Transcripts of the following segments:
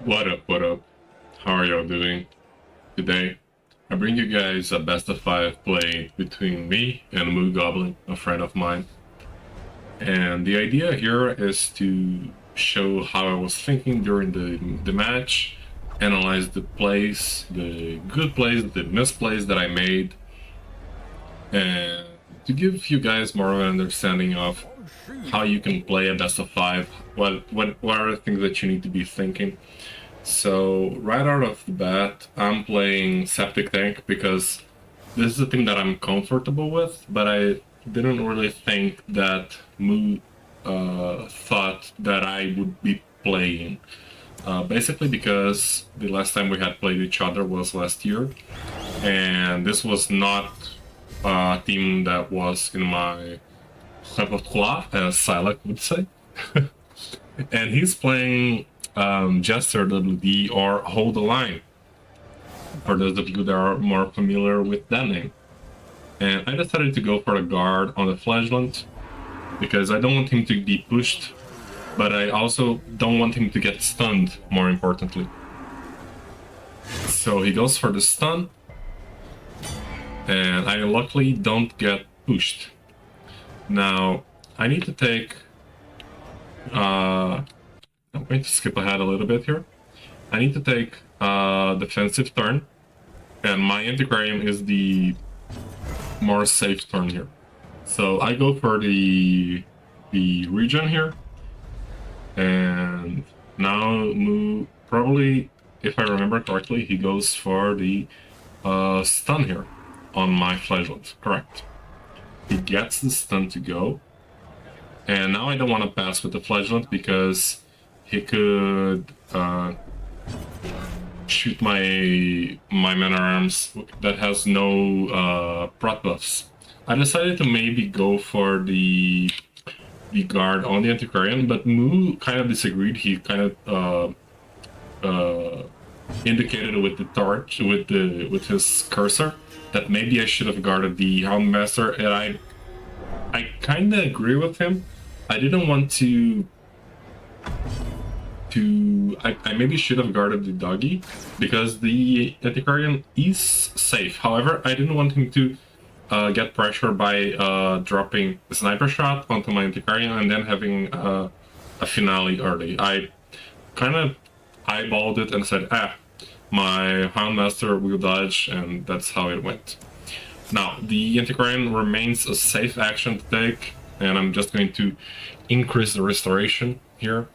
What up, what up? How are y'all doing? Today, I bring you guys a best of 5 play between me and MooGoblin, a friend of mine. And the idea here is to show how I was thinking during the match, analyze the plays, the good plays, the misplays that I made, and to give you guys more of an understanding of how you can play a best of 5, what are the things that you need to be thinking. So right out of the bat, I'm playing Septic Tank because this is a team that I'm comfortable with, but I didn't really think that Moo thought that I would be playing. Basically because the last time we had played each other was last year, and this was not a team that was in my repertoire, as Silak would say. And he's playing Jester WD or Hold the Line, for those of you that are more familiar with that name. And I decided to go for a guard on the Flagellant because I don't want him to be pushed, but I also don't want him to get stunned, more importantly. So he goes for the stun, and I luckily don't get pushed. Now, I need to take... I'm going to skip ahead a little bit here. I need to take a defensive turn, and my Antiquarian is the more safe turn here. So I go for the regen here, and now Moo probably, if I remember correctly, he goes for the stun here on my Flagellant. Correct. He gets the stun to go, and now I don't want to pass with the Flagellant because he could shoot my Man at Arms that has no prot buffs. I decided to maybe go for the guard on the Antiquarian, but Moo kind of disagreed. He kind of indicated with the torch, with his cursor, that maybe I should have guarded the Houndmaster, and I kind of agree with him. I didn't want to. I maybe should have guarded the doggy because the Antiquarian is safe. However, I didn't want him to get pressure by dropping a sniper shot onto my Antiquarian and then having a finale early. I kind of eyeballed it and said, my Houndmaster will dodge, and that's how it went. Now, the Antiquarian remains a safe action to take, and I'm just going to increase the restoration here.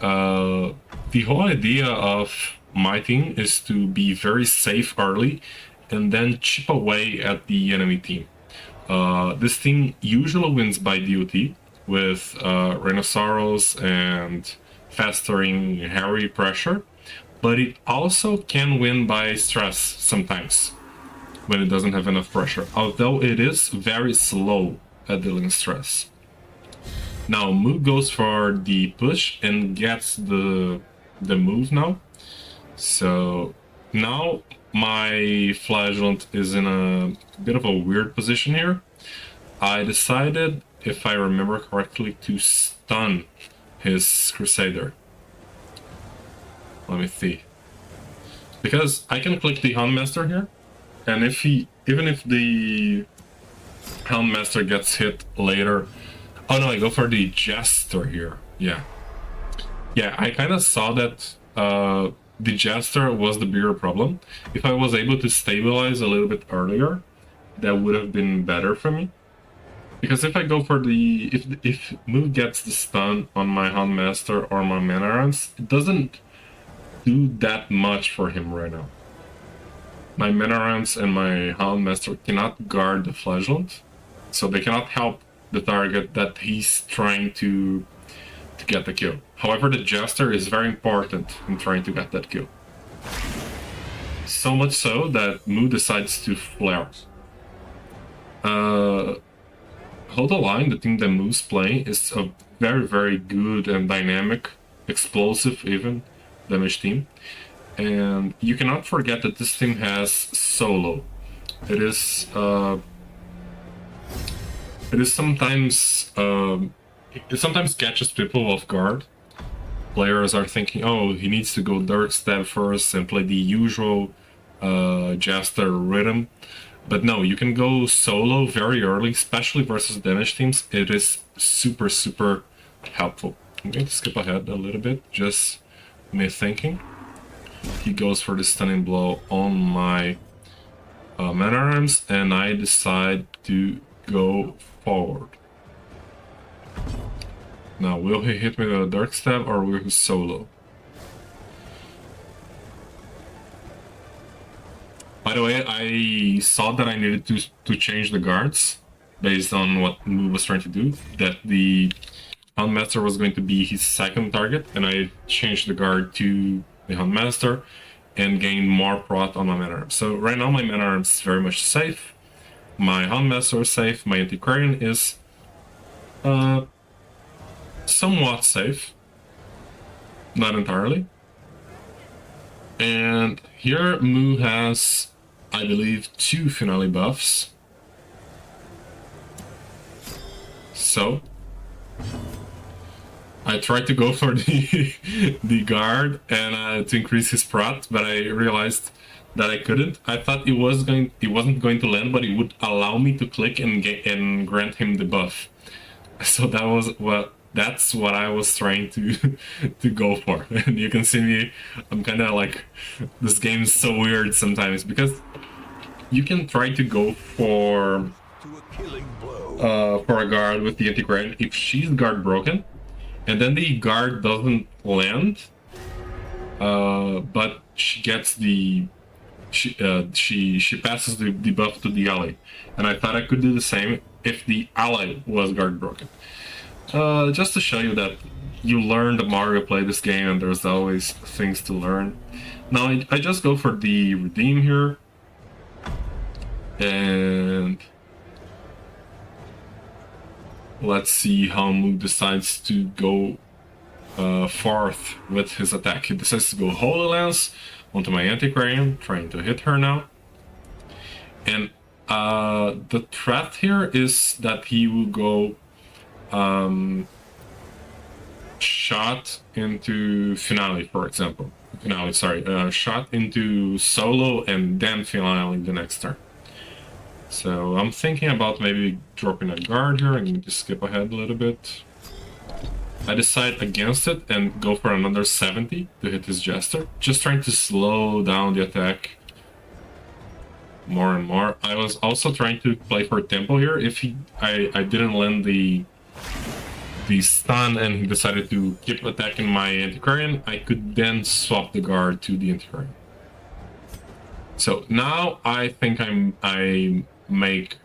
The whole idea of my team is to be very safe early and then chip away at the enemy team. This team usually wins by DOT with Rhinoceros and fastering Harry pressure, but it also can win by stress sometimes when it doesn't have enough pressure, although it is very slow at dealing stress. Now Moo goes for the push and gets the move now. So now my Flagellant is in a bit of a weird position here. I decided, if I remember correctly, to stun his Crusader. Let me see. Because I can click the Houndmaster here, and even if the Houndmaster gets hit later. Oh no, I go for the Jester here. Yeah, I kind of saw that the Jester was the bigger problem. If I was able to stabilize a little bit earlier, that would have been better for me. Because if I go for the... If Moo gets the stun on my Houndmaster or my Man at Arms, it doesn't do that much for him right now. My Man at Arms and my Houndmaster cannot guard the Flagellant, so they cannot help the target that he's trying to get the kill. However, the Jester is very important in trying to get that kill. So much so that Moo decides to flare. Hold the Line, the team that Moo's playing, is a very, very good and dynamic, explosive even, damage team. And you cannot forget that this team has solo. It is sometimes it sometimes catches people off guard, players are thinking, oh, he needs to go Dark Stab first and play the usual Jester rhythm. But no, you can go solo very early, especially versus damage teams. It is super, super helpful. I'm going to skip ahead a little bit, just me thinking. He goes for the stunning blow on my man-at-arms, and I decide to go forward. Now, will he hit me with a Dark Stab or will he solo? By the way, I saw that I needed to change the guards based on what Moo was trying to do. That the Houndmaster was going to be his second target, and I changed the guard to the Houndmaster and gained more prot on my man-at-arms. So right now my man-at-arms is very much safe. My Houndmaster is safe. My Antiquarian is somewhat safe. Not entirely. And here Moo has, I believe, 2 finale buffs. So I tried to go for the guard and to increase his prot, but I realized that I couldn't. I thought it wasn't going to land, but it would allow me to click and grant him the buff. So that's what I was trying to go for. And you can see me, I'm kind of like, this game is so weird sometimes, because you can try to go for a guard with the Antiquarian if she's guard broken, and then the guard doesn't land, but she gets she passes the buff to the ally. And I thought I could do the same if the ally was guard broken. Just to show you that you learn the more you play this game, and there's always things to learn. Now I just go for the redeem here, and let's see how Moo decides to go forth with his attack. He decides to go Holy Lance onto my Antiquarian, trying to hit her now. And the threat here is that he will go shot into finale, for example. Finale, sorry, shot into solo and then finale the next turn. So I'm thinking about maybe dropping a guard here. I'm going to skip ahead a little bit. I decide against it and go for another 70 to hit his Jester, just trying to slow down the attack more and more. I was also trying to play for tempo here. If I didn't land the stun and he decided to keep attacking my Antiquarian, I could then swap the guard to the Antiquarian. So now I think I make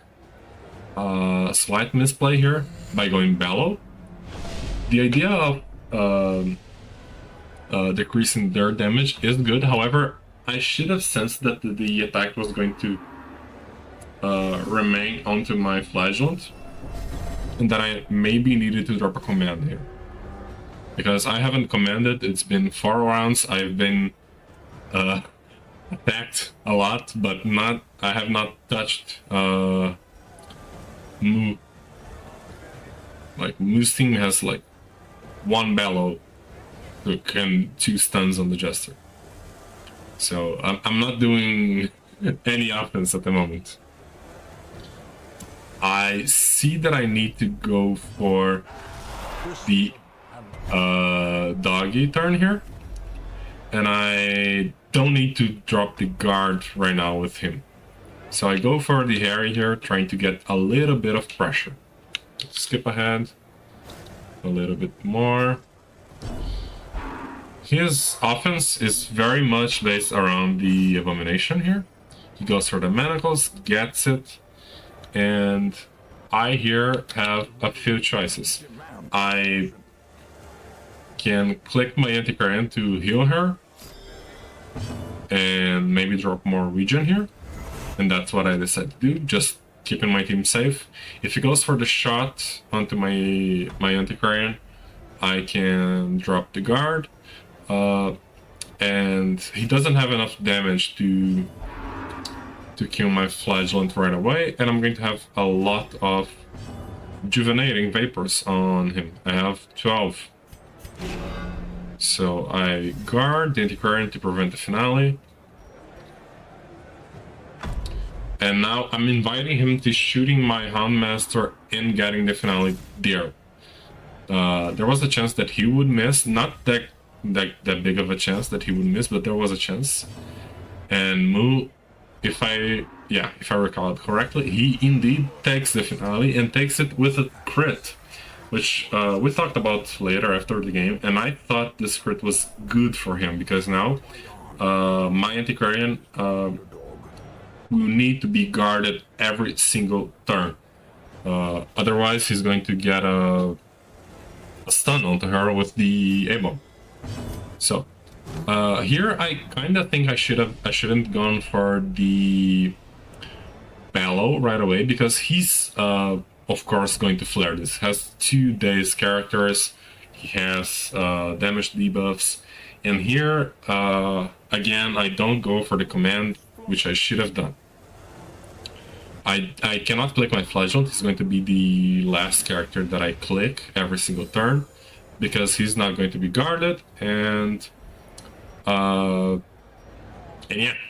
a slight misplay here by going Bellow. The idea of decreasing their damage is good. However, I should have sensed that the attack was going to remain onto my Flagellant, and that I maybe needed to drop a command here. Because I haven't commanded, it's been 4 rounds, I've been attacked a lot, but I have not touched Moo. Like, Moo's team has like 1 Bellow hook and 2 stuns on the Jester. So I'm not doing any offense at the moment. I see that I need to go for the doggy turn here, and I don't need to drop the guard right now with him. So I go for the Harry here, trying to get a little bit of pressure. Skip ahead a little bit more. His offense is very much based around the Abomination here. He goes for the Manacles, gets it, and I here have a few choices. I can click my Antiquarian to heal her, and maybe drop more regen here, and that's what I decided to do, just keeping my team safe. If he goes for the shot onto my Antiquarian, I can drop the guard, and he doesn't have enough damage to kill my Flagellant right away, and I'm going to have a lot of Rejuvenating Vapors on him. I have 12. So I guard the Antiquarian to prevent the finale. And now I'm inviting him to shooting my Houndmaster and getting the finale there. There was a chance that he would miss, not that big of a chance that he would miss, but there was a chance. And Moo, if I recall it correctly, he indeed takes the finale and takes it with a crit, which we talked about later after the game, and I thought this crit was good for him because now my Antiquarian will need to be guarded every single turn. Otherwise, he's going to get a stun onto her with the A-bomb. So here I kind of think I shouldn't gone for the Bellow right away because he's of course going to flare this. Has 2 days characters, he has damage debuffs, and here again I don't go for the command, which I should have done. I cannot click my Flagellant. He's going to be the last character that I click every single turn because he's not going to be guarded, and yeah,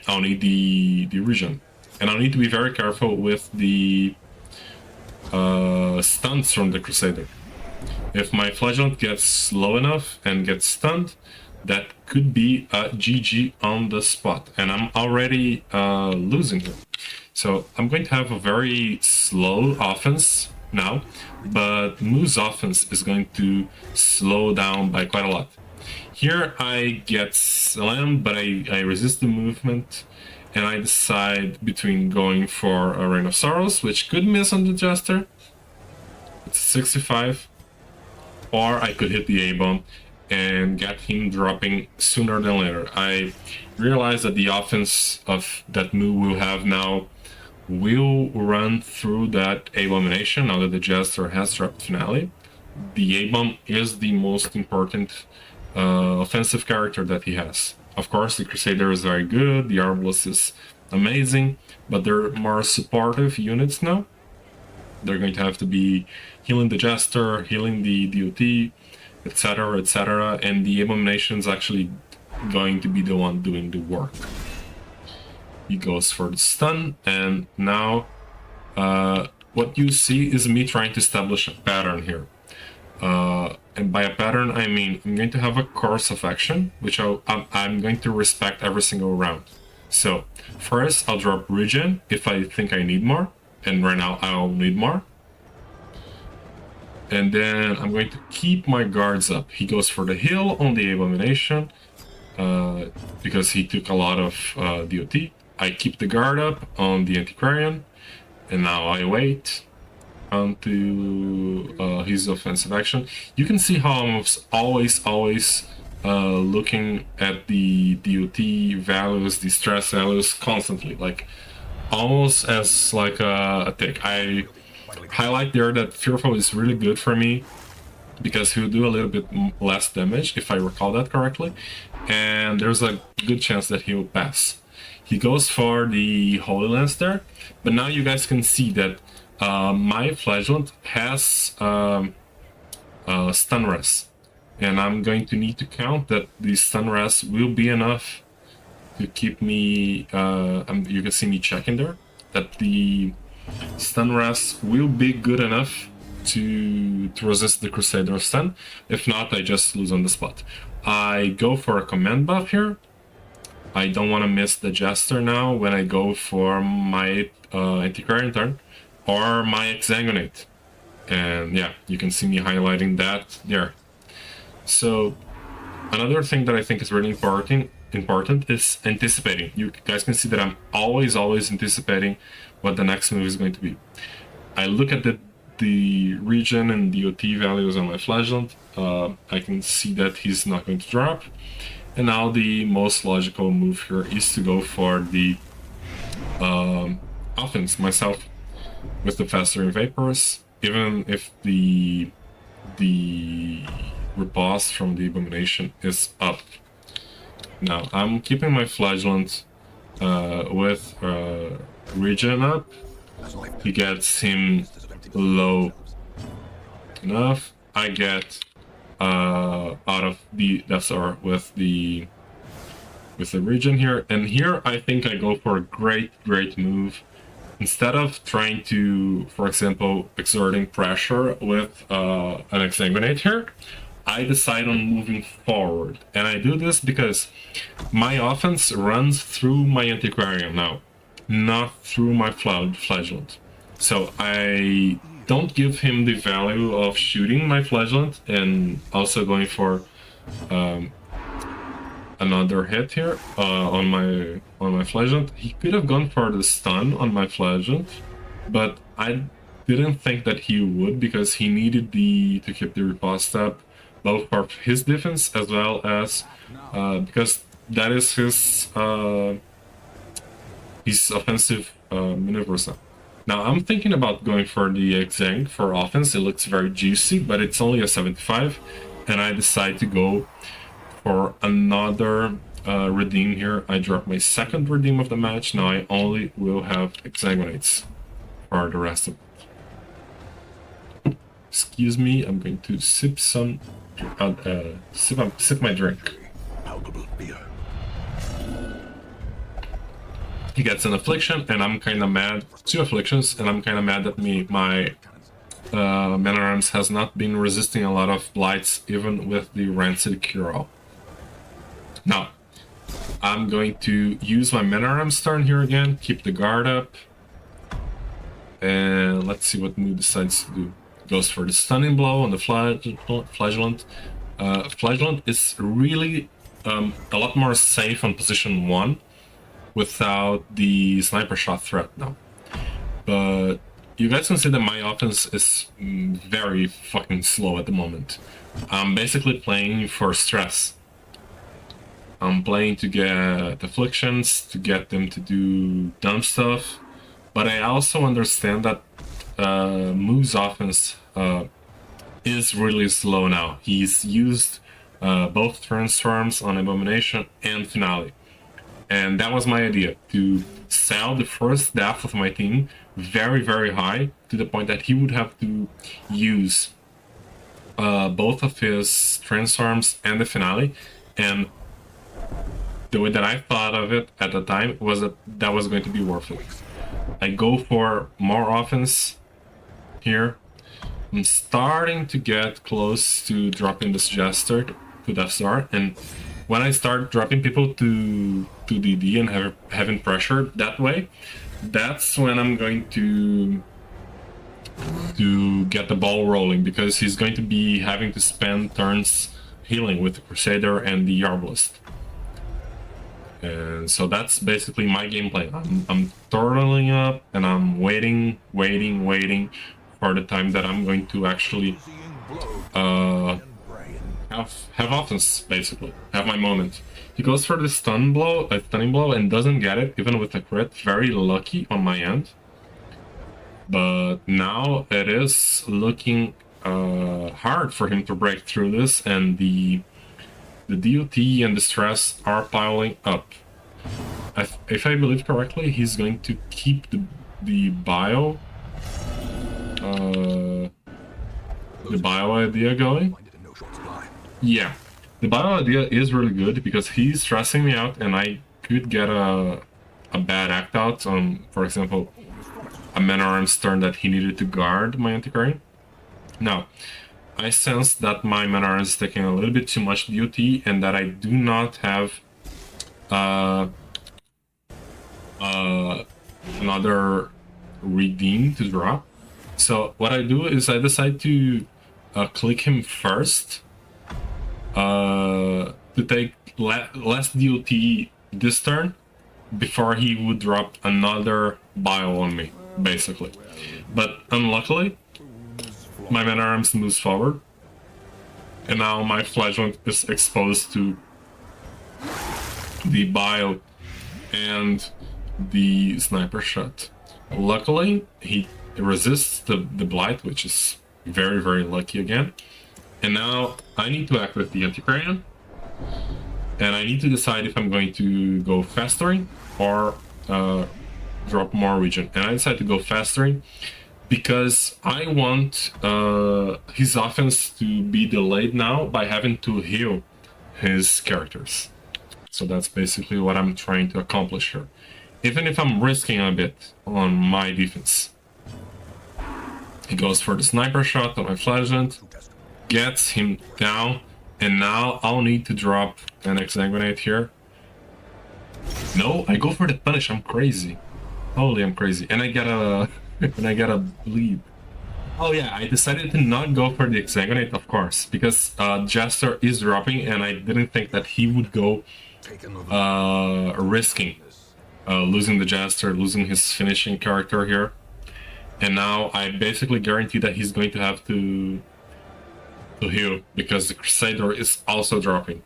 I'll need the region, and I'll need to be very careful with the stunts from the Crusader. If my Flagellant gets low enough and gets stunned, that could be a GG on the spot, and I'm already losing here. So I'm going to have a very slow offense now, but Moo's offense is going to slow down by quite a lot. Here I get slammed, but I resist the movement, and I decide between going for a Reign of Sorrows, which could miss on the Jester. It's 65. Or I could hit the A-bomb and get him dropping sooner than later. I realize that the offense of that Moo will have now will run through that Abomination now that the Jester has dropped finale. The A-bomb is the most important offensive character that he has. Of course, the Crusader is very good, the Arbalest is amazing, but they're more supportive units now. They're going to have to be healing the Jester, healing the DOT, etc., etc., and the Abomination is actually going to be the one doing the work. He goes for the stun, and now what you see is me trying to establish a pattern here. And by a pattern, I mean I'm going to have a course of action, which I'm going to respect every single round. So first, I'll drop regen if I think I need more, and right now I'll need more. And then I'm going to keep my guards up. He goes for the heal on the Abomination because he took a lot of DOT. I keep the guard up on the Antiquarian, and now I wait onto his offensive action. You can see how I'm always looking at the DOT values, the stress values constantly, like almost as like a tick. I highlight there that Fearful is really good for me because he'll do a little bit less damage, if I recall that correctly, and there's a good chance that he will pass. He goes for the Holy Lance there, but now you guys can see that my Flagellant has stun res, and I'm going to need to count that the stun res will be enough to keep me, you can see me checking there, that the stun res will be good enough to resist the Crusader stun. If not, I just lose on the spot. I go for a command buff here. I don't want to miss the Jester now when I go for my Antiquarian turn or my Exsanguinate. And yeah, you can see me highlighting that there. So another thing that I think is really important is anticipating. You guys can see that I'm always anticipating what the next move is going to be. I look at the region and DOT values on my Flagellant. I can see that he's not going to drop. And now the most logical move here is to go for the offense myself with the Festering Vapors, even if the repulse from the Abomination is up. Now I'm keeping my Flagellant with regen up. He gets him low enough. I get out of the Death Star with the region here. And here I think I go for a great move. Instead of trying to, for example, exerting pressure with an Exsanguinate here, I decide on moving forward. And I do this because my offense runs through my Antiquarian now, not through my Flagellant. So I don't give him the value of shooting my Flagellant and also going for another hit here on my Flagellant. He could have gone for the stun on my Flagellant, but I didn't think that he would because he needed to keep the riposte up, both for his defense as well as because that is his offensive maneuvers now. Now I'm thinking about going for the Exang for offense. It looks very juicy, but it's only a 75, and I decide to go for another redeem here. I drop my second redeem of the match. Now I only will have Exsanguinates for the rest of it. Excuse me, I'm going to sip some sip my drink. He gets an affliction, and I'm kind of mad. 2 afflictions, and I'm kind of mad that my Man-at-Arms has not been resisting a lot of blights, even with the Rancid Cure-All. Now, I'm going to use my Man-at-Arms turn here again, keep the guard up, and let's see what Moo decides to do. Goes for the Stunning Blow on the Flagellant. Flagellant is really a lot more safe on position 1 without the sniper shot threat now. But you guys can see that my offense is very fucking slow at the moment. I'm basically playing for stress. I'm playing to get afflictions, to get them to do dumb stuff, but I also understand that Moo's offense is really slow now. He's used both turn storms on Abomination and Finale. And that was my idea, to sell the first death of my team very high, to the point that he would have to use both of his transforms and the Finale. And the way that I thought of it at the time was that was going to be worth it. I go for more offense here. I'm starting to get close to dropping the Suggester to Death Star, and when I start dropping people to DD and having pressure that way, that's when I'm going to get the ball rolling, because he's going to be having to spend turns healing with the Crusader and the Arbalist. And so that's basically my gameplay. I'm turtling up and I'm waiting for the time that I'm going to actually have offense, basically. Have my moment. He goes for the stunning blow, and doesn't get it, even with a crit. Very lucky on my end. But now it is looking hard for him to break through this, and the DOT and the stress are piling up. If I believe correctly, he's going to keep the bio idea going. Yeah, the bio idea is really good because he's stressing me out, and I could get a bad act out on, for example, a Man-at-Arms turn that he needed to guard my Antiquarian. Now, I sense that my Man-at-Arms is taking a little bit too much DOT, and that I do not have another redeem to drop. So what I do is I decide to click him first to take less DOT this turn before he would drop another bio on me, basically. But unluckily, my Man-at-Arms moves forward, and now my Flagellant is exposed to the bio and the sniper shot. Luckily, he resists the blight, which is very lucky again. And now I need to act with the Antiquarian, and I need to decide if I'm going to go fastering or drop more region. And I decide to go fastering because I want his offense to be delayed now by having to heal his characters. So that's basically what I'm trying to accomplish here. Even if I'm risking a bit on my defense. He goes for the sniper shot on my flashlight, gets him down, and now I'll need to drop an exsanguinate here. No, I go for the punish. I'm crazy. Holy, I'm crazy. And I get a and I get a bleed. Oh yeah, I decided to not go for the exsanguinate, of course, because Jester is dropping, and I didn't think that he would go risking losing the Jester, losing his finishing character here. And now I basically guarantee that he's going to have to heal, because the Crusader is also dropping.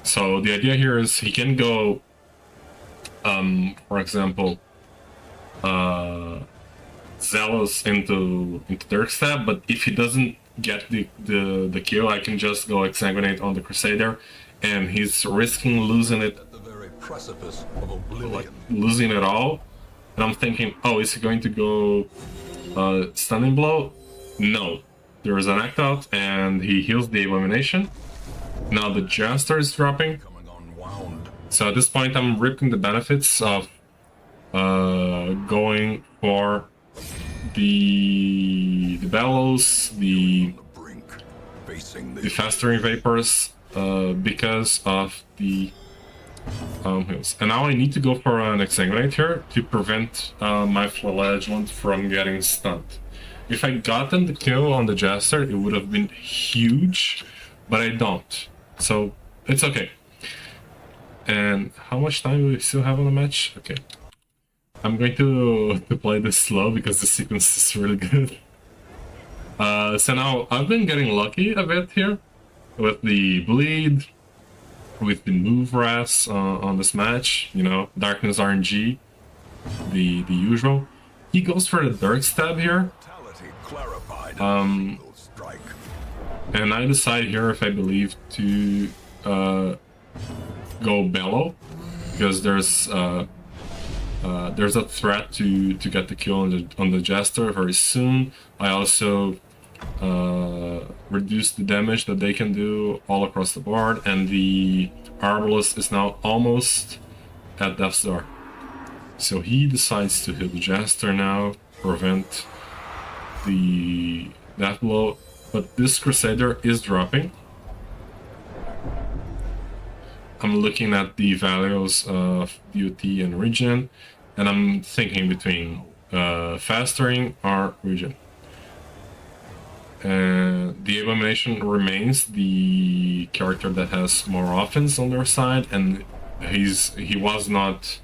So the idea here is he can go, for example, Zealous into Dark Stab, but if he doesn't get the kill, I can just go exsanguinate on the Crusader, and he's risking losing it, at the very precipice of oblivion. like losing it all. And I'm thinking, oh, is he going to go stunning blow? No, there is an act out, and he heals the Abomination. Now the Jester is dropping. So at this point, I'm reaping the benefits of going for the bellows, the festering vapors, because of the hills. And now I need to go for an exsanguinate here to prevent my flagellant from getting stunned. If I gotten the kill on the Jester, it would have been huge, but I don't. So it's okay. And how much time do we still have on the match? Okay. I'm going to play this slow because the sequence is really good. So now I've been getting lucky a bit here with the bleed, with the move ras on this match, you know, Darkness RNG, the usual. He goes for the Dark Stab here. And I decide here if I believe to go Bellow, because there's a threat to get the kill on the Jester very soon. I also reduce the damage that they can do all across the board, and the Arbalest is now almost at death's door. So he decides to hit the Jester now, prevent the death blow, but this Crusader is dropping. I'm looking at the values of DOT and regen, and I'm thinking between fastering or regen. The Abomination remains the character that has more offense on their side, and he was not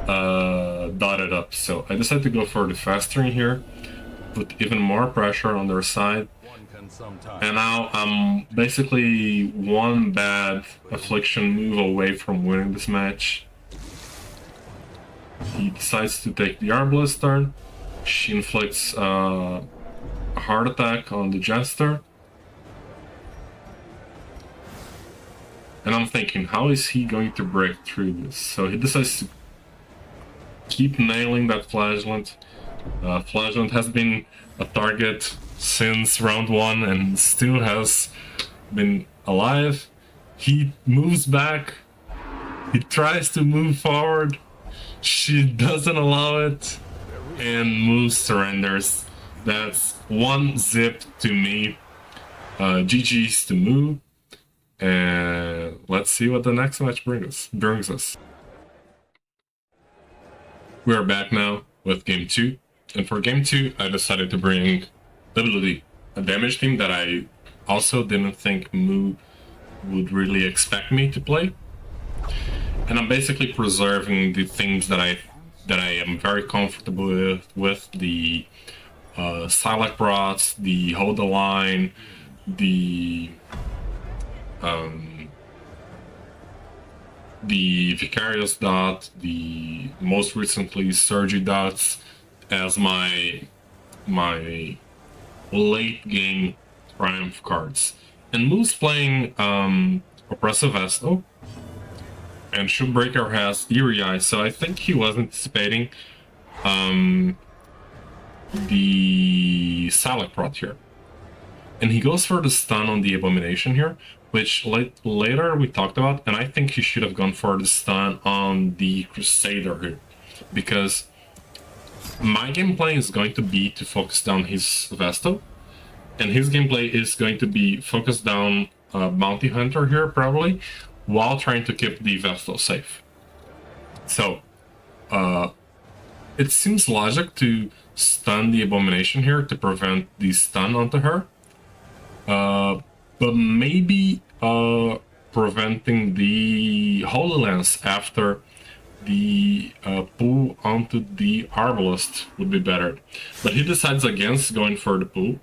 dotted up, so I decided to go for the fastering here, put even more pressure on their side. And now I'm basically one bad affliction move away from winning this match. He decides to take the Arbalest turn. She inflicts a heart attack on the Jester. And I'm thinking, how is he going to break through this? So he decides to keep nailing that Flagellant. Flagellant has been a target since round 1 and still has been alive. He moves back, he tries to move forward, she doesn't allow it, and Moo surrenders. That's 1 zip to me. GG's to Moo, and let's see what the next match brings us. We are back now with game 2, and for game 2 I decided to bring WD, a damage team that I also didn't think Moo would really expect me to play. And I'm basically preserving the things that I am very comfortable with the Silac Brots, the Hold the Line, the Vicarious Dot, the most recently Surgery Dots as my late game triumph cards. And Moo's playing Oppressive Vestal, and Shieldbreaker has Eerie Eye, so I think he was anticipating the Salak Prot here. And he goes for the stun on the Abomination here, which later we talked about, and I think he should have gone for the stun on the Crusader here, because my gameplay is going to be to focus down his Vestal, and his gameplay is going to be focused down Bounty Hunter here, probably, while trying to keep the Vestal safe. So, it seems logic to stun the Abomination here to prevent the stun onto her. But maybe preventing the Holy Lance after the pull onto the Arbalest would be better. But he decides against going for the pull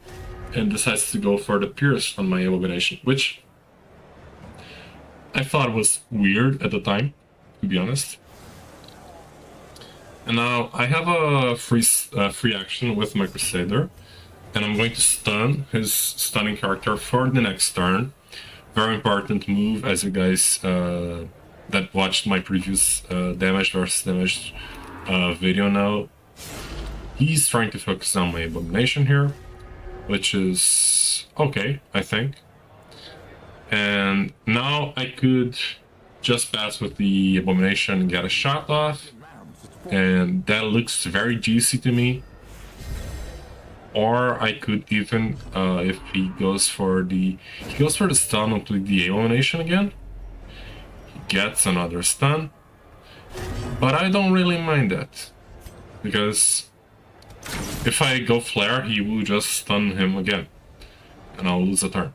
and decides to go for the Pierce on my Abomination, which I thought was weird at the time, to be honest. And now I have a free action with my Crusader, and I'm going to stun his stunning character for the next turn. Very important move, as you guys that watched my previous damage versus damage video know. He's trying to focus on my Abomination here, which is okay, I think. And now I could just pass with the Abomination and get a shot off, and that looks very juicy to me. Or I could even, if he goes for the stun onto the Abomination again, he gets another stun. But I don't really mind that, because if I go Flare, he will just stun him again, and I'll lose a turn.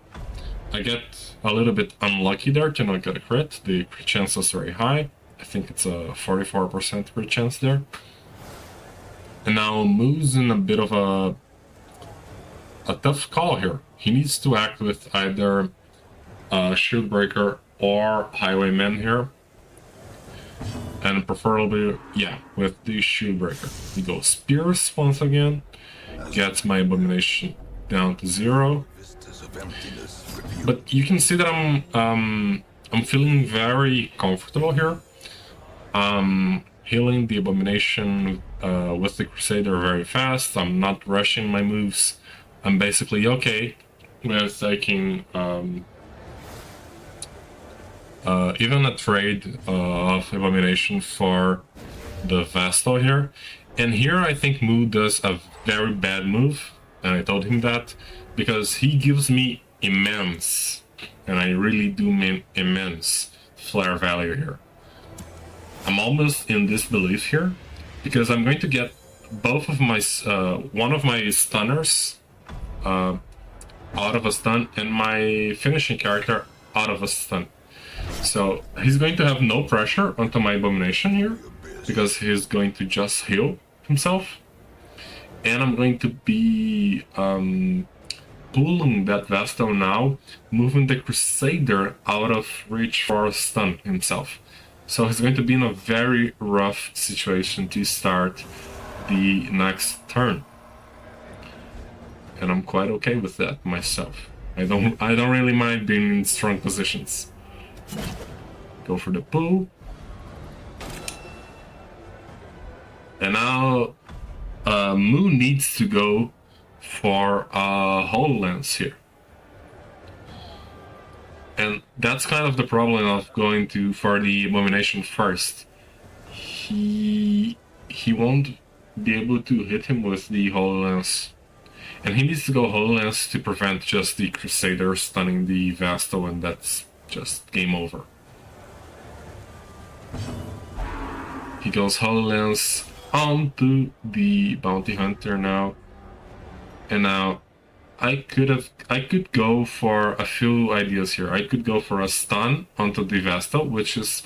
I get a little bit unlucky there to not get a crit. The crit chance is very high. I think it's a 44% crit chance there. And now Moo's in a bit of a tough call here. He needs to act with either Shield Breaker or Highwayman here. And preferably, yeah, with the Shield Breaker. He goes Pierce once again, gets my Abomination down to 0. But you can see that I'm feeling very comfortable here. Healing the Abomination with the Crusader very fast. I'm not rushing my moves. I'm basically okay with taking even a trade of Abomination for the Vestal here. And here I think Moo does a very bad move, and I told him that, because he gives me immense, and I really do mean immense, flare value here. I'm almost in disbelief here, because I'm going to get both of my, one of my stunners out of a stun, and my finishing character out of a stun. So he's going to have no pressure onto my Abomination here, because he's going to just heal himself. And I'm going to be pulling that Vestal now, moving the Crusader out of reach for a stun himself. So he's going to be in a very rough situation to start the next turn. And I'm quite okay with that myself. I don't really mind being in strong positions. Go for the pull. And now Moo needs to go for a HoloLens here. And that's kind of the problem of going for the Abomination first. He won't be able to hit him with the HoloLens. And he needs to go HoloLens to prevent just the Crusader stunning the Vestal, and that's just game over. He goes HoloLens onto the Bounty Hunter now. And now I could go for a few ideas here. I could go for a stun onto the Vestal, which is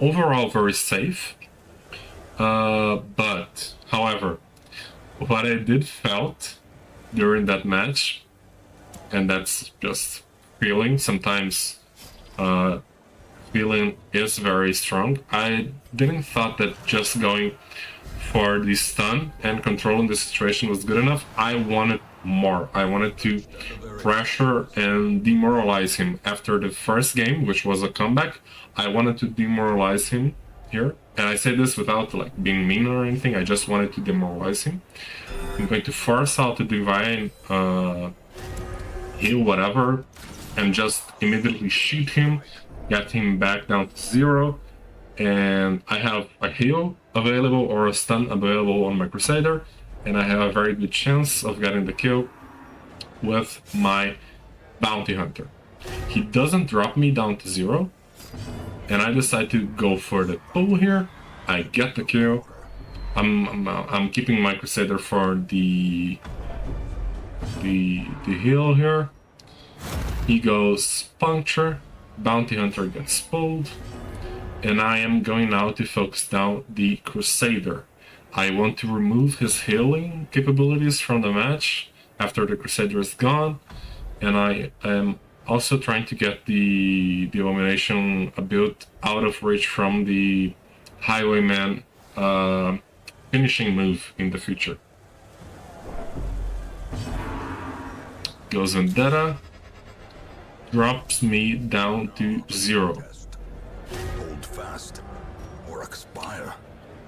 overall very safe. But however, what I did felt during that match, and that's just feeling, sometimes feeling is very strong. I didn't thought that just going for the stun and controlling the situation was good enough. I wanted more. I wanted to pressure and demoralize him after the first game, which was a comeback. I wanted to demoralize him here, and I say this without like being mean or anything, I just wanted to demoralize him. I'm going to force out the divine heal whatever, and just immediately shoot him, get him back down to 0, and I have a heal available or a stun available on my Crusader, and I have a very good chance of getting the kill with my Bounty Hunter. He doesn't drop me down to 0, and I decide to go for the pull here. I get the kill. I'm keeping my Crusader for the heal here. He goes puncture, Bounty Hunter gets pulled, and I am going now to focus down the Crusader. I want to remove his healing capabilities from the match after the Crusader is gone, and I am also trying to get the Illumination a bit out of reach from the Highwayman finishing move in the future. Goes Vendetta, drops me down to 0. Hold fast or expire.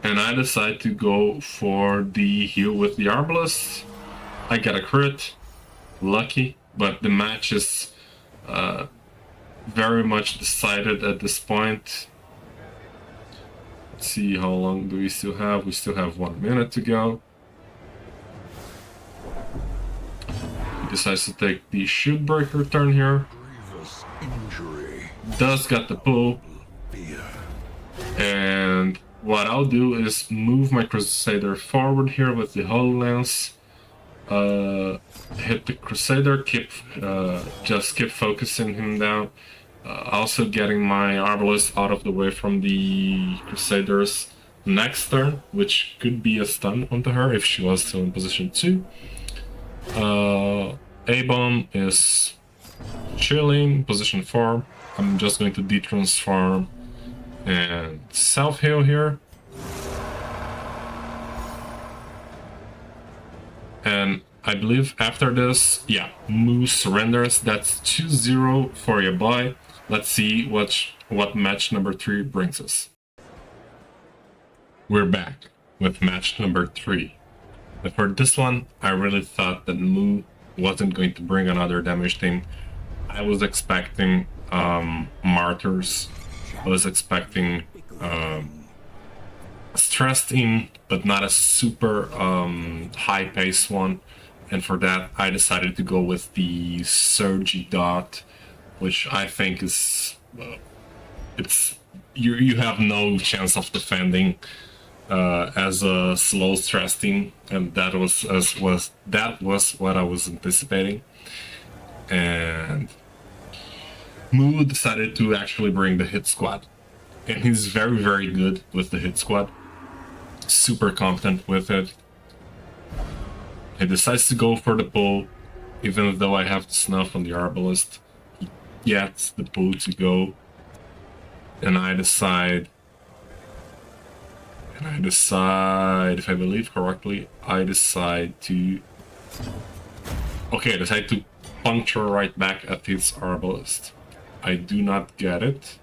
And I decide to go for the heal with the Arbalest. I get a crit, lucky, but the match is very much decided at this point. Let's see, how long do we still have? We still have 1 minute to go. He decides to take the Shield Breaker turn here. Grievous injury. Does get the pull. Fear. And what I'll do is move my Crusader forward here with the HoloLens. Hit the Crusader, just keep focusing him down. Also getting my Arbalest out of the way from the Crusader's next turn, which could be a stun onto her if she was still in position 2. A-Bomb is chilling, position 4. I'm just going to detransform and self-heal here. And I believe after this, yeah, Moo surrenders. That's 2-0 for your boy. Let's see what match number 3 brings us. We're back with match number 3. But for this one, I really thought that Moo wasn't going to bring another damage team. I was expecting Martyrs. I was expecting a stress team, but not a super high-paced one. And for that, I decided to go with the Surgy Dot, which I think is you have no chance of defending as a slow stress team, and that was what I was anticipating. And Moo decided to actually bring the hit squad, and he's very, very good with the hit squad, super competent with it. He decides to go for the pull, even though I have the snuff on the Arbalest. He gets the pull to go, and I decide, if I believe correctly, I decide to puncture right back at his Arbalest. I do not get it.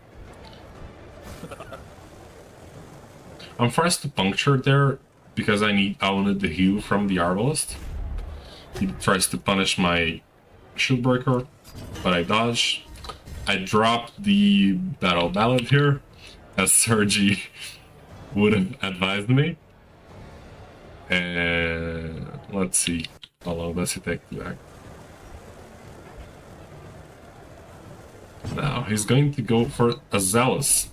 I'm forced to puncture there because I wanted the heal from the Arbalest. He tries to punish my Shield Breaker, but I dodge. I dropped the Battle Ballad here, as Sergi would have advised me. And let's see, how long does it take to act? Now he's going to go for a Zealous,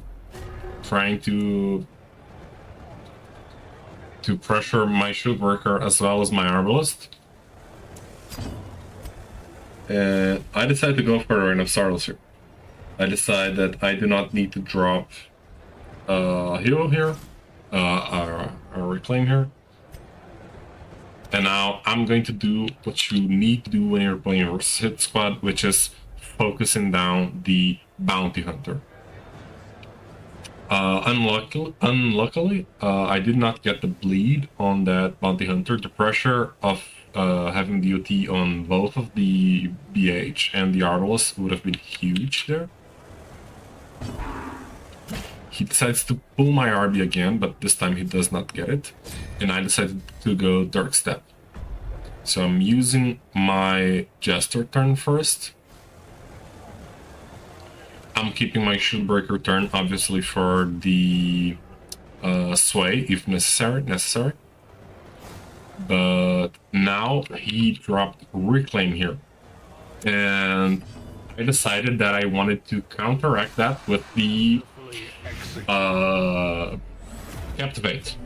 trying to pressure my Shield Breaker as well as my Arbalest. And I decide to go for a Reign of Sorrows here. I decide that I do not need to drop a hero here, a reclaim here. And now I'm going to do what you need to do when you're playing a hit squad, which is focusing down the Bounty Hunter. Unluckily, I did not get the bleed on that Bounty Hunter. The pressure of having DOT on both of the BH and the Arbalest would have been huge there. He decides to pull my RB again, but this time he does not get it. And I decided to go Dark Step. So I'm using my Jester turn first. I'm keeping my Shieldbreaker turn, obviously, for the sway, if necessary. But now he dropped Reclaim here. And I decided that I wanted to counteract that with the Captivate.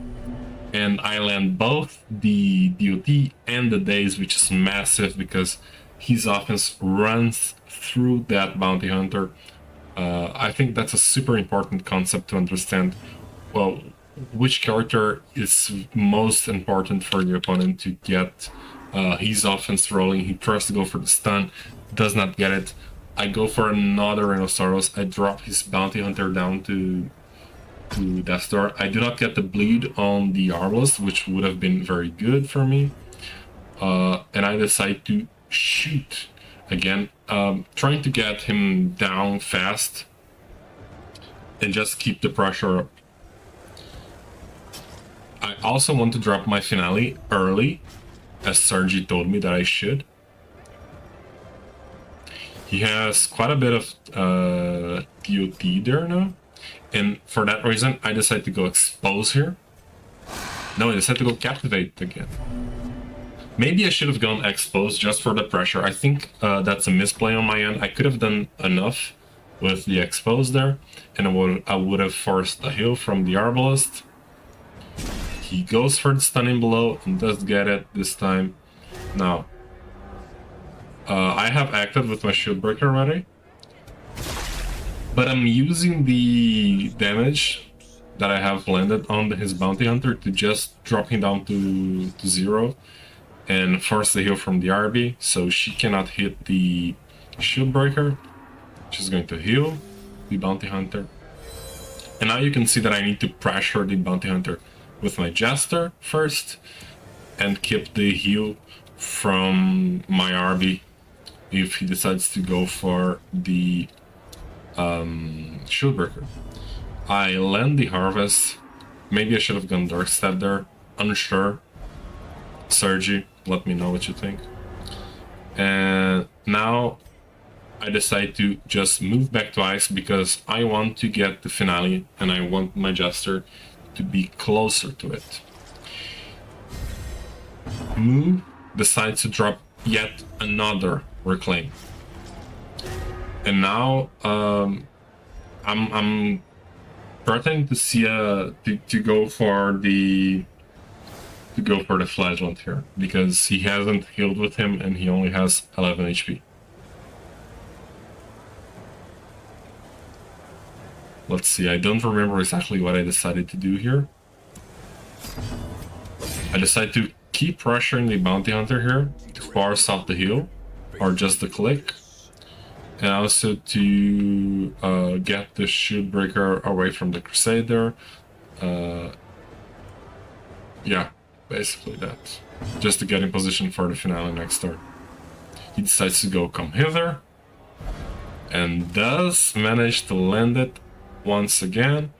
And I land both the DOT and the Daze, which is massive because his offense runs through that Bounty Hunter. I think that's a super important concept to understand. Well, which character is most important for the opponent to get his offense rolling. He tries to go for the stun, does not get it. I go for another Rhinoceros. I drop his Bounty Hunter down to Death Door. I do not get the bleed on the Arbalest, which would have been very good for me. And I decide to shoot again, trying to get him down fast and just keep the pressure up. I also want to drop my Finale early, as Sergi told me that I should. He has quite a bit of DOT there now, and for that reason I decided to go Expose here. No, I decided to go Captivate again. Maybe I should have gone Expose just for the pressure. I think that's a misplay on my end. I could have done enough with the Expose there, and I would have forced a heal from the Arbalest. He goes for the Stunning Blow and does get it this time. Now, I have acted with my Shieldbreaker already, but I'm using the damage that I have landed on his Bounty Hunter to just drop him down to 0 and force the heal from the RB, so she cannot hit the Shieldbreaker. She's going to heal the Bounty Hunter. And now you can see that I need to pressure the Bounty Hunter with my Jester first and keep the heal from my RB if he decides to go for the Shieldbreaker. I land the Harvest. Maybe I should have gone Dark Step there. Unsure. Sergi, let me know what you think. And now I decide to just move back to Ice because I want to get the Finale and I want my Jester to be closer to it. Moo decides to drop yet another Reclaim. And now I'm starting to see to go for the Flagellant here because he hasn't healed with him and he only has 11 HP. Let's see, I don't remember exactly what I decided to do here. I decided to keep pressuring the Bounty Hunter here to force out the heal or just the click. And also to get the Shieldbreaker away from the Crusader. Yeah, basically that. Just to get in position for the Finale next turn. He decides to go come hither. And does manage to land it once again.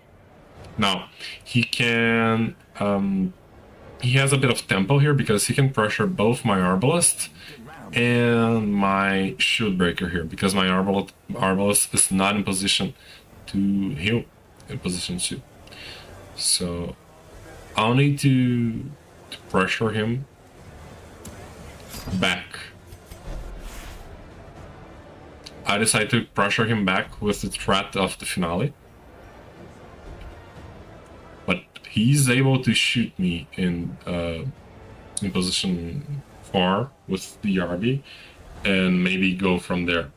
Now, he can... he has a bit of tempo here because he can pressure both my Arbalest and my Shieldbreaker here because my Arbalest is not in position to heal in position 2. So I'll need to pressure him back. I decide to pressure him back with the threat of the Finale. But he's able to shoot me in position 4 with the RB and maybe go from there.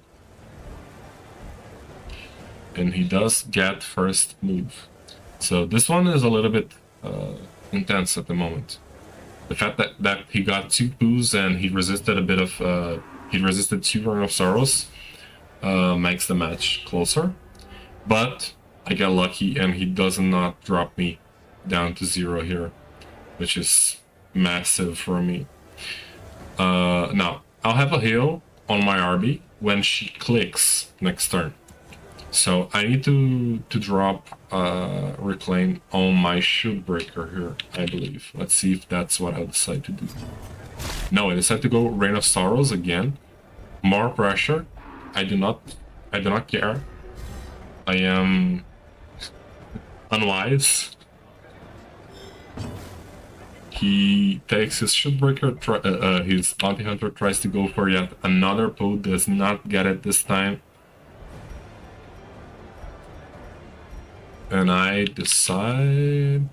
And he does get first move. So this one is a little bit intense at the moment. The fact that he got 2 boos and he resisted a bit of he resisted 2 Ring of Sorrows makes the match closer. But I get lucky and he does not drop me down to 0 here, which is massive for me. Now, I'll have a heal on my RB when she clicks next turn. So I need to drop reclaim on my shield breaker here, I believe. Let's see if that's what I decide to do. No, I decide to go Rain of Sorrows again. More pressure. I do not care. I am unwise. He takes his shield breaker, his bounty hunter tries to go for yet another pull, does not get it this time. And I decide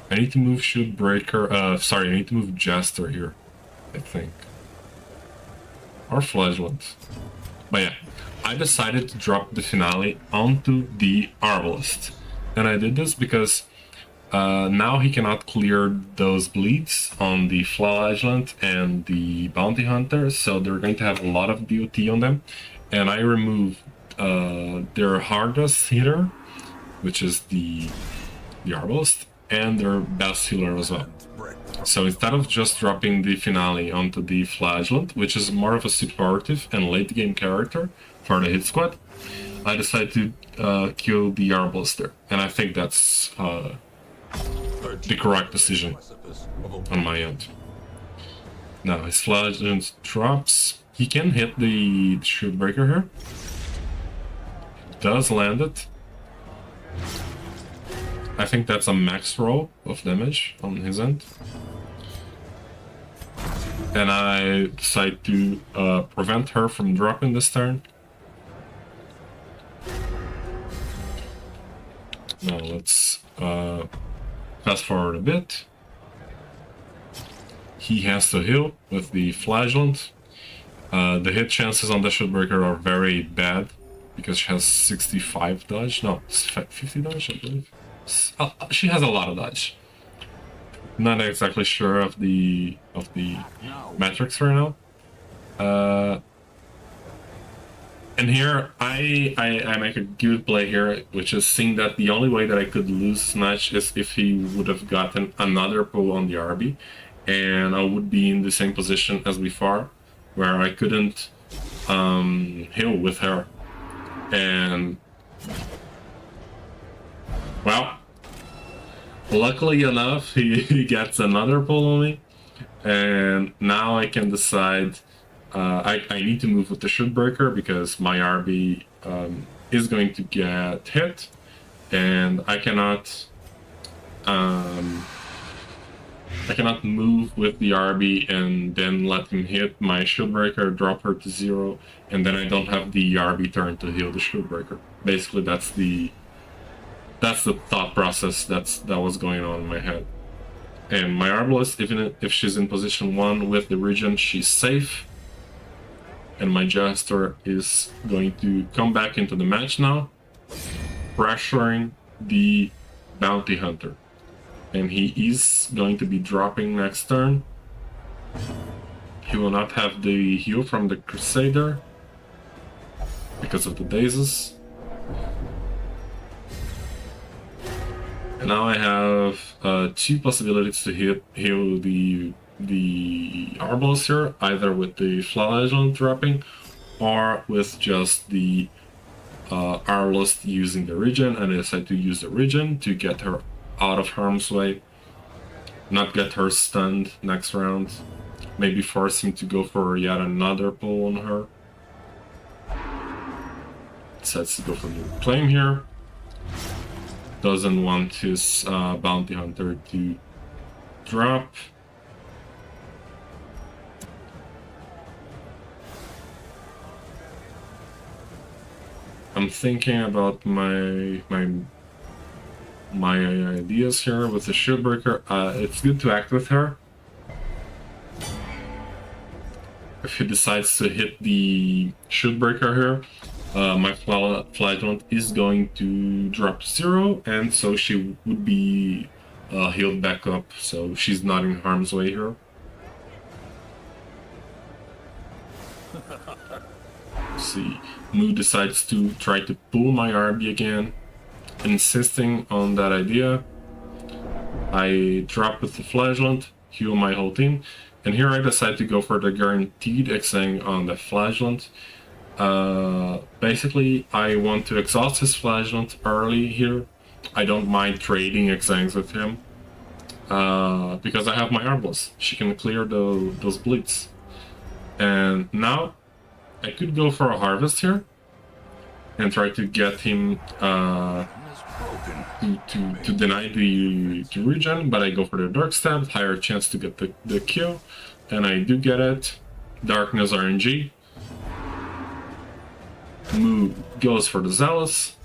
I need to move shield breaker, sorry, I need to move Jester here, I think. Or Flagellant. But yeah, I decided to drop the finale onto the Arbalist. And I did this because now he cannot clear those bleeds on the Flagellant and the Bounty Hunter, so they're going to have a lot of DOT on them. And I removed their hardest hitter, which is the Arbalist, and their best healer as well. So instead of just dropping the finale onto the Flagellant, which is more of a supportive and late game character for the hit squad, I decided to kill the Arbalist there. And I think that's the correct decision on my end. Now his Flagellant drops. He can hit the shield breaker here. Does land it. I think that's a max roll of damage on his end. And I decide to prevent her from dropping this turn. Now let's fast forward a bit. He has to heal with the Flagellant. The hit chances on the shield breaker are very bad because she has 65 dodge. No, 50 dodge, I believe. She has a lot of dodge. Not exactly sure of the metrics right now. And here I make a good play here, which is seeing that the only way that I could lose this match is if he would have gotten another pull on the RB, and I would be in the same position as before, where I couldn't heal with her. And well, luckily enough, he gets another pull on me, and now I can decide. I need to move with the shield breaker because my RB is going to get hit, and I cannot move with the RB and then let him hit my shield breaker, drop her to 0, and then I don't have the RB turn to heal the shield breaker. Basically, that's the thought process that was going on in my head. And my Arbalist, even if she's in position 1 with the region, she's safe. And my Jester is going to come back into the match now, pressuring the Bounty Hunter. And he is going to be dropping next turn. He will not have the heal from the Crusader because of the dazes. And now I have 2 possibilities to heal the Arbalist here, either with the Flagellant dropping or with just the Arbalist using the regen, and I decide to use the regen to get her out of harm's way, not get her stunned next round, maybe force him to go for yet another pull on her. Decides to go for the reclaim here. Doesn't want his Bounty Hunter to drop. I'm thinking about my ideas here with the shield breaker. It's good to act with her. If he decides to hit the shield breaker here, my Flagellant is going to drop to 0, and so she would be healed back up, so she's not in harm's way here. Let's see. Moo decides to try to pull my RB again, insisting on that idea. I drop with the Flagellant, heal my whole team, and here I decide to go for the guaranteed Xang on the Flagellant. Basically, I want to exhaust his flagellant early here. I don't mind trading Exangs with him. Because I have my Arbos. She can clear those bleeds. And now, I could go for a Harvest here. And try to get him to deny the regen, but I go for the Dark Stab, higher chance to get the kill. And I do get it. Darkness RNG. Moo goes for the Zealous.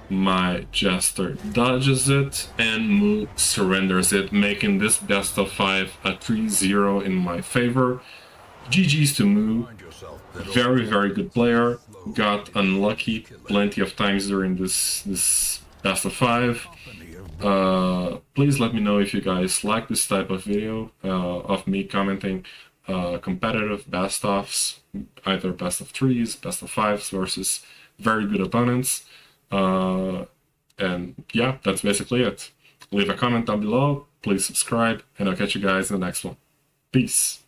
My Jester dodges it, and Moo surrenders it, making this best of 5 a 3-0 in my favor. GG's to Moo. Very, very good player. Got unlucky plenty of times during this best of 5. Please let me know if you guys like this type of video of me commenting competitive best-ofs, either best of 3s, best of 5s versus very good opponents. And yeah, that's basically it. Leave a comment down below, please subscribe, and I'll catch you guys in the next one. Peace.